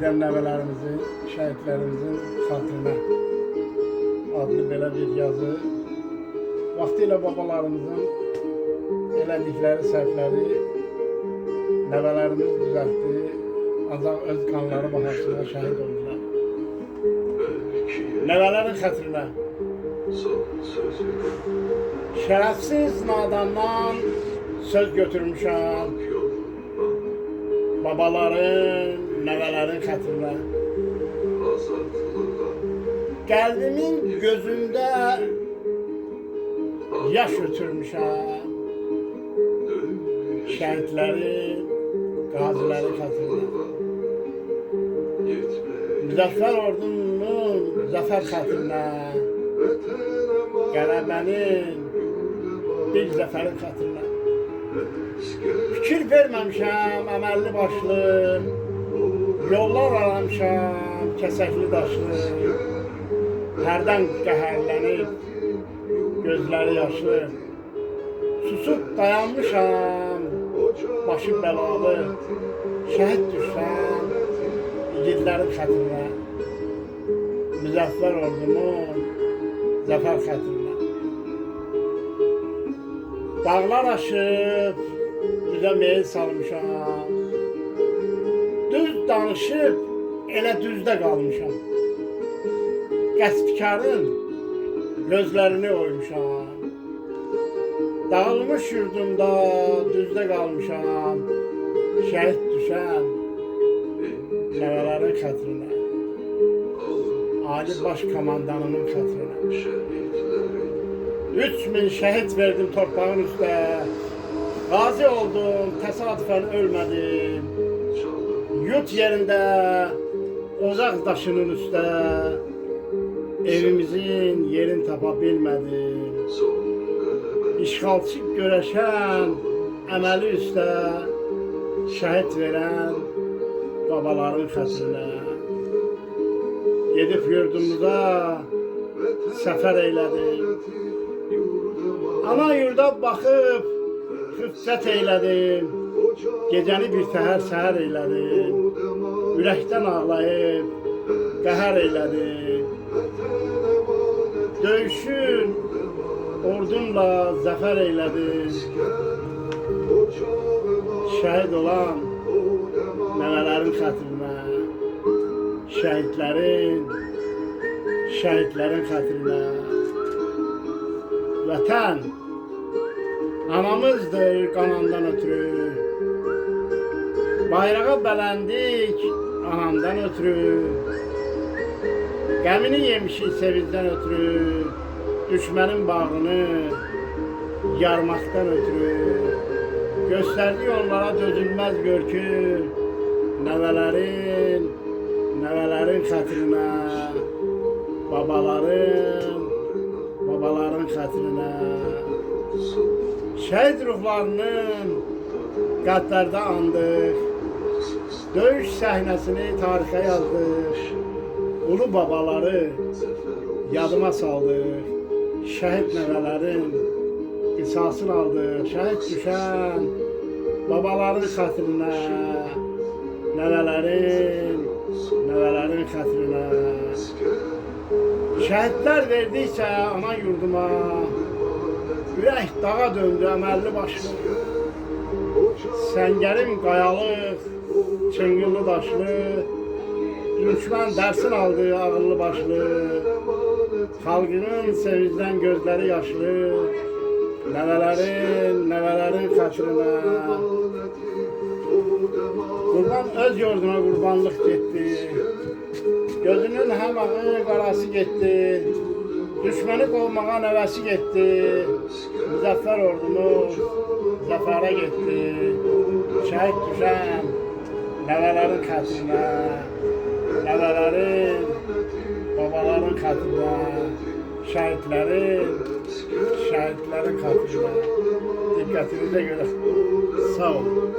gedən nəvələrimizin, şəhidlərimizin xatirinə adlı belə bir yazı. Vaxtilə babalarımızın elədikləri səhvləri nəvələrimiz düzəltdi. Ancaq öz qanları bahasına şəhid oldular. Nəvələrin xatirinə şərəfsiz nadandan söz götürmüşəm. Babaların, nəvələrin xatirinə qəlbimin gözündə yaş ötürmüşəm. Şəhidlərin, qazilərin xatirinə Müzəffər ordunun zəfər xatirinə qələbənin bir zəfərin xatirinə fikir verməmişəm əməlli başlı, yollar aramışam kəsəkli daşlı, hərdən qəhərlənib gözləri yaşlı, susub dayanmışam başı bəlalı, şəhid düşsəm igidlərin xatirinə, Müzəffər ordumun zəfər xatirinə. Dağlar aşıb düzə meyil salmışam, düz danışıb elə düzdə qalmışam. Qəsbkarın gözlərini oymuşam, dağılmış yurdumda düzdə qalmışam. Şəhid düşən nəvələrin xatirinə, Ali Baş Komandanının xatirinə 3000 şəhid verdim torpağın üstə, qazi oldum, təsadüfən ölmədim. Yurt yerində, ocaq daşının üstə, evimizin yerini tapa bilmədim. İşğalçı görəşən əməli üstə, şəhid verən babaların xatirinə. Gedib yurdumuza səfər eylədim. Ana yurda baxıb xüffət eylədim. Gecəni bir təhər səhər eylədim. Ürəkdən ağlayıb qəhər eylədim. Döyüşün ordumla zəfər eylədim. Şəhid olan nəvələrin xatirinə, şəhidlərin xatirinə. Vətən anamızdır qanandan ötürü, bayrağa bələndik anamdan ötürü, qəmini yemişik sevincdən ötürü, düşmənin bağrını yarmaqdan ötürü, göstərdi onlara dözülməz görkü, nəvələrin xatirinə, babaların xatirinə. Şəhid ruhlarının qəlblərdə andıq, döyüş səhnəsini tarixə yazdıq, ulu babaları yadıma saldıq, şəhid nəvələrin qisasını aldıq, şəhid düşən babaların xatirinə, nəvələrin xatirinə. Şəhidlər verdikcə ana yurduma, ürək dağa döndü əməlli başlı. Səngərim qayalıq, çıngıllı daşlı, düşmən dərsin aldı ağıllı başlı. Xalqının sevincdən gözləri yaşlı, nəvələrin xatirinə. Qurban öz yurduna qurbanlıq getdi, gözünün həmağı qarası getdi, düşməni qovmağa nəvəsi getdi, Müzəffər ordumuz zəfərə getdi. Şəhid düşən nəvələrin xatirinə, babaların xatirinə, şəhidlərin xatirinə. Diqqətinizə görə sağ olun.